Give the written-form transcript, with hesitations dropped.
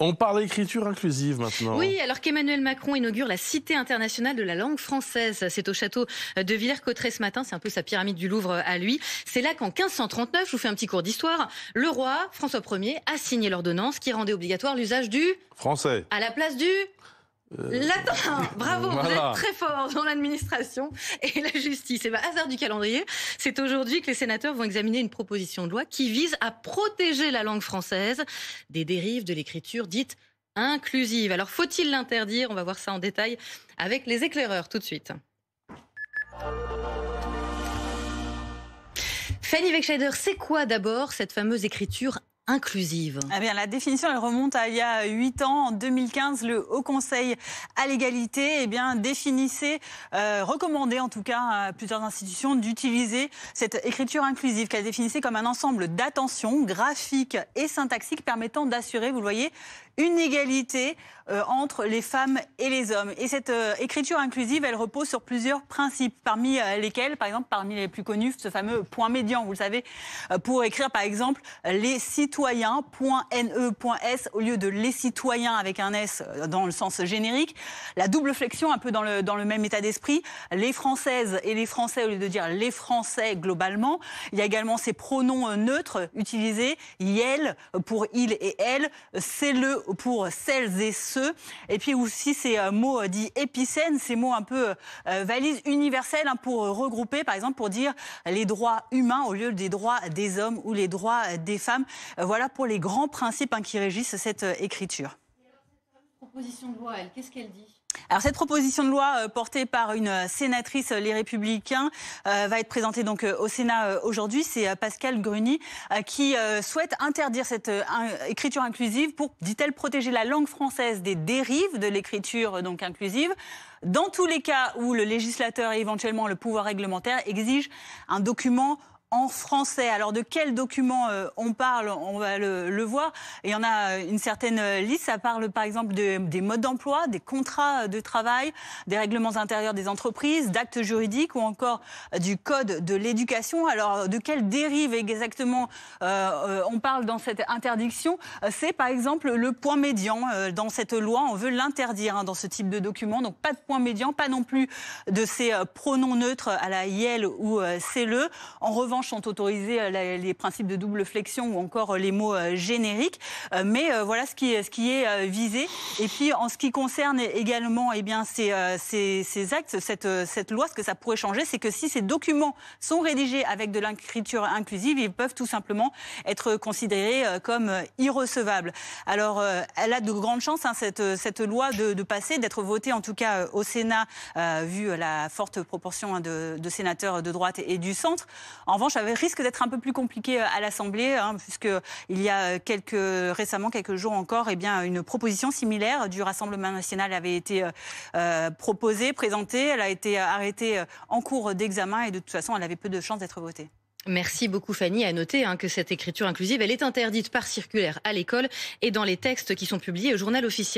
On parle d'écriture inclusive maintenant. Oui, alors qu'Emmanuel Macron inaugure la Cité internationale de la langue française. C'est au château de Villers-Cotterêts ce matin, c'est un peu sa pyramide du Louvre à lui. C'est là qu'en 1539, je vous fais un petit cours d'histoire, le roi François Ier a signé l'ordonnance qui rendait obligatoire l'usage du Français. à la place du latin. Bravo, voilà. Vous êtes très fort dans l'administration et la justice. Et bien, hasard du calendrier, c'est aujourd'hui que les sénateurs vont examiner une proposition de loi qui vise à protéger la langue française des dérives de l'écriture dite inclusive. Alors, faut-il l'interdire? On va voir ça en détail avec les éclaireurs tout de suite. Fanny Wegscheider, c'est quoi d'abord cette fameuse écriture inclusive? Eh bien, la définition, elle remonte à il y a 8 ans. En 2015, le Haut Conseil à l'égalité définissait, recommandait en tout cas à plusieurs institutions d'utiliser cette écriture inclusive qu'elle définissait comme un ensemble d'attentions graphiques et syntaxiques permettant d'assurer, vous le voyez, une égalité entre les femmes et les hommes. Et cette écriture inclusive, elle repose sur plusieurs principes, parmi lesquels, par exemple, parmi les plus connus, ce fameux point médian, vous le savez, pour écrire, par exemple, les citoyens, point NE, point S, au lieu de les citoyens avec un S dans le sens générique. La double flexion, un peu dans le même état d'esprit. Les Françaises et les Français, au lieu de dire les Français globalement. Il y a également ces pronoms neutres utilisés, yel pour il et elle, c'est le pour celles et ceux, et puis aussi ces mots dits épicènes, ces mots un peu valises universelles pour regrouper, par exemple pour dire les droits humains au lieu des droits des hommes ou les droits des femmes. Voilà pour les grands principes qui régissent cette écriture. Et alors, cette proposition de loi, qu'est-ce qu'elle dit ? Alors cette proposition de loi portée par une sénatrice Les Républicains va être présentée donc au Sénat aujourd'hui. C'est Pascale Gruny qui souhaite interdire cette écriture inclusive pour, dit-elle, protéger la langue française des dérives de l'écriture donc inclusive. Dans tous les cas où le législateur et éventuellement le pouvoir réglementaire exigent un document en français. Alors de quel document on parle, on va le voir. Et il y en a une certaine liste. Ça parle par exemple des modes d'emploi, des contrats de travail, des règlements intérieurs des entreprises, d'actes juridiques ou encore du code de l'éducation. Alors de quelle dérive exactement on parle dans cette interdiction? C'est par exemple le point médian. Dans cette loi, on veut l'interdire dans ce type de document. Donc pas de point médian, pas non plus de ces pronoms neutres à la yel ou c'est le. En revanche, sont autorisés les principes de double flexion ou encore les mots génériques. Mais voilà ce qui est visé. Et puis en ce qui concerne également ces actes, cette loi, ce que ça pourrait changer, c'est que si ces documents sont rédigés avec de l'écriture inclusive, ils peuvent tout simplement être considérés comme irrecevables. Alors elle a de grandes chances, cette loi, de passer, d'être votée en tout cas au Sénat, vu la forte proportion de sénateurs de droite et du centre. En revanche, ça risque d'être un peu plus compliqué à l'Assemblée, puisqu'il y a récemment, quelques jours encore, une proposition similaire du Rassemblement national avait été proposée, présentée. Elle a été arrêtée en cours d'examen et de toute façon, elle avait peu de chances d'être votée. Merci beaucoup Fanny. À noter que cette écriture inclusive, elle est interdite par circulaire à l'école et dans les textes qui sont publiés au journal officiel.